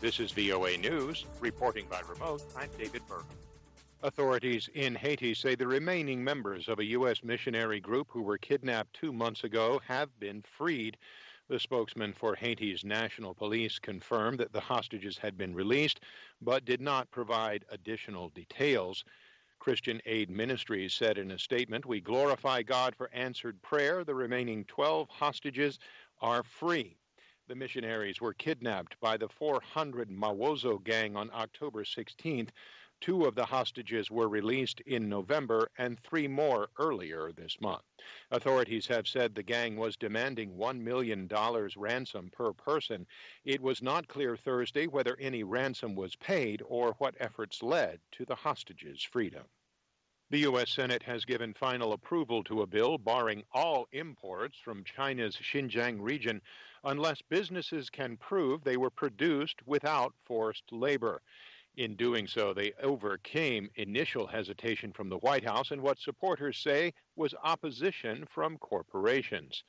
This is VOA News. Reporting by remote, I'm David Bergen. Authorities in Haiti say the remaining members of a U.S. missionary group who were kidnapped 2 months ago have been freed. The spokesman for Haiti's National Police confirmed that the hostages had been released, but did not provide additional details. Christian Aid Ministries said in a statement, "We glorify God for answered prayer. The remaining 12 hostages are free." The missionaries were kidnapped by the 400 Mawozo gang on October 16th. 2 of the hostages were released in November and 3 more earlier this month. Authorities have said the gang was demanding $1 million ransom per person. It was not clear Thursday whether any ransom was paid or what efforts led to the hostages' freedom. The U.S. Senate has given final approval to a bill barring all imports from China's Xinjiang region unless businesses can prove they were produced without forced labor. In doing so, they overcame initial hesitation from the White House and what supporters say was opposition from corporations.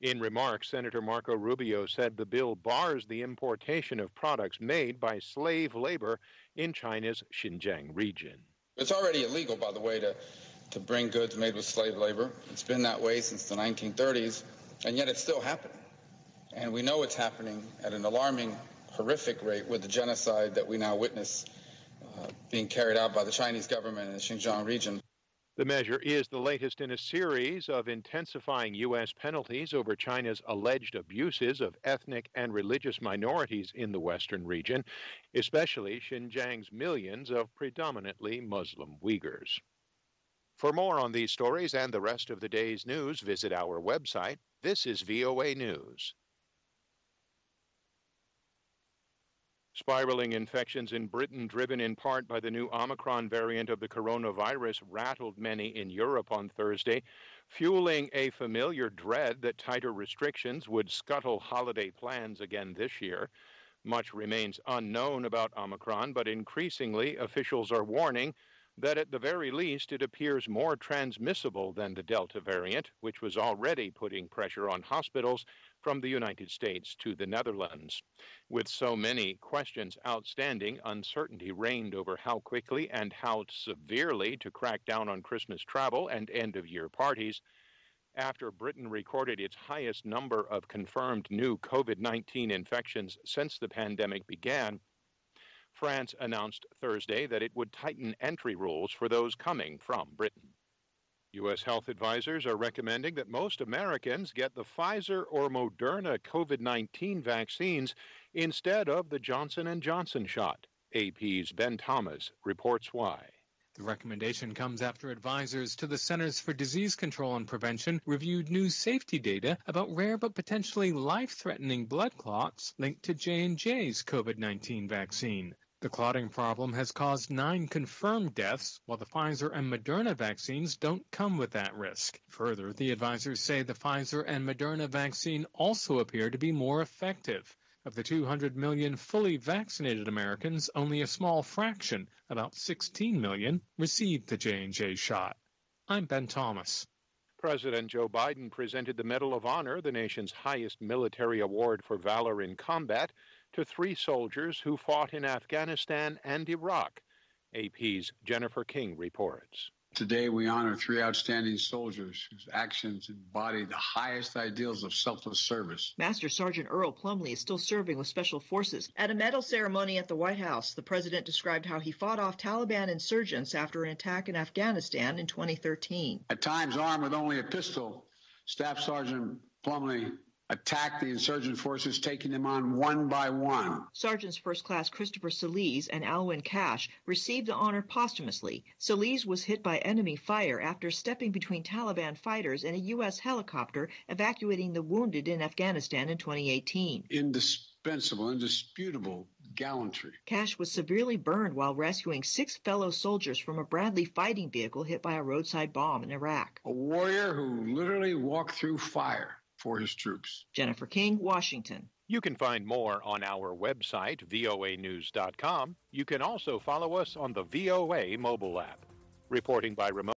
In remarks, Senator Marco Rubio said the bill bars the importation of products made by slave labor in China's Xinjiang region. It's already illegal, by the way, to bring goods made with slave labor. It's been that way since the 1930s, and yet it's still happening. And we know it's happening at an alarming, horrific rate with the genocide that we now witness being carried out by the Chinese government in the Xinjiang region. The measure is the latest in a series of intensifying U.S. penalties over China's alleged abuses of ethnic and religious minorities in the Western region, especially Xinjiang's millions of predominantly Muslim Uyghurs. For more on these stories and the rest of the day's news, visit our website. This is VOA News. Spiraling infections in Britain, driven in part by the new Omicron variant of the coronavirus, rattled many in Europe on Thursday, fueling a familiar dread that tighter restrictions would scuttle holiday plans again this year. Much remains unknown about Omicron, but increasingly officials are warning that at the very least it appears more transmissible than the Delta variant, which was already putting pressure on hospitals from the United States to the Netherlands. With so many questions outstanding, uncertainty reigned over how quickly and how severely to crack down on Christmas travel and end-of-year parties. After Britain recorded its highest number of confirmed new COVID-19 infections since the pandemic began, France announced Thursday that it would tighten entry rules for those coming from Britain. U.S. health advisors are recommending that most Americans get the Pfizer or Moderna COVID-19 vaccines instead of the Johnson & Johnson shot. AP's Ben Thomas reports why. The recommendation comes after advisors to the Centers for Disease Control and Prevention reviewed new safety data about rare but potentially life-threatening blood clots linked to J&J's COVID-19 vaccine. The clotting problem has caused 9 confirmed deaths, while the Pfizer and Moderna vaccines don't come with that risk. Further, the advisors say the Pfizer and Moderna vaccine also appear to be more effective. Of the 200 million fully vaccinated Americans, only a small fraction, about 16 million, received the J&J shot. I'm Ben Thomas. President Joe Biden presented the Medal of Honor, the nation's highest military award for valor in combat, to 3 soldiers who fought in Afghanistan and Iraq. AP's Jennifer King reports. Today we honor 3 outstanding soldiers whose actions embody the highest ideals of selfless service. Master Sergeant Earl Plumley is still serving with Special Forces. At a medal ceremony at the White House, the president described how he fought off Taliban insurgents after an attack in Afghanistan in 2013. At times armed with only a pistol, Staff Sergeant Plumley attacked the insurgent forces, taking them on one by one. Sergeants First Class Christopher Solis and Alwyn Cash received the honor posthumously. Solis was hit by enemy fire after stepping between Taliban fighters and a U.S. helicopter evacuating the wounded in Afghanistan in 2018. Indispensable, indisputable gallantry. Cash was severely burned while rescuing 6 fellow soldiers from a Bradley fighting vehicle hit by a roadside bomb in Iraq. A warrior who literally walked through fire for his troops. Jennifer King, Washington. You can find more on our website, voanews.com. You can also follow us on the VOA mobile app. Reporting by remote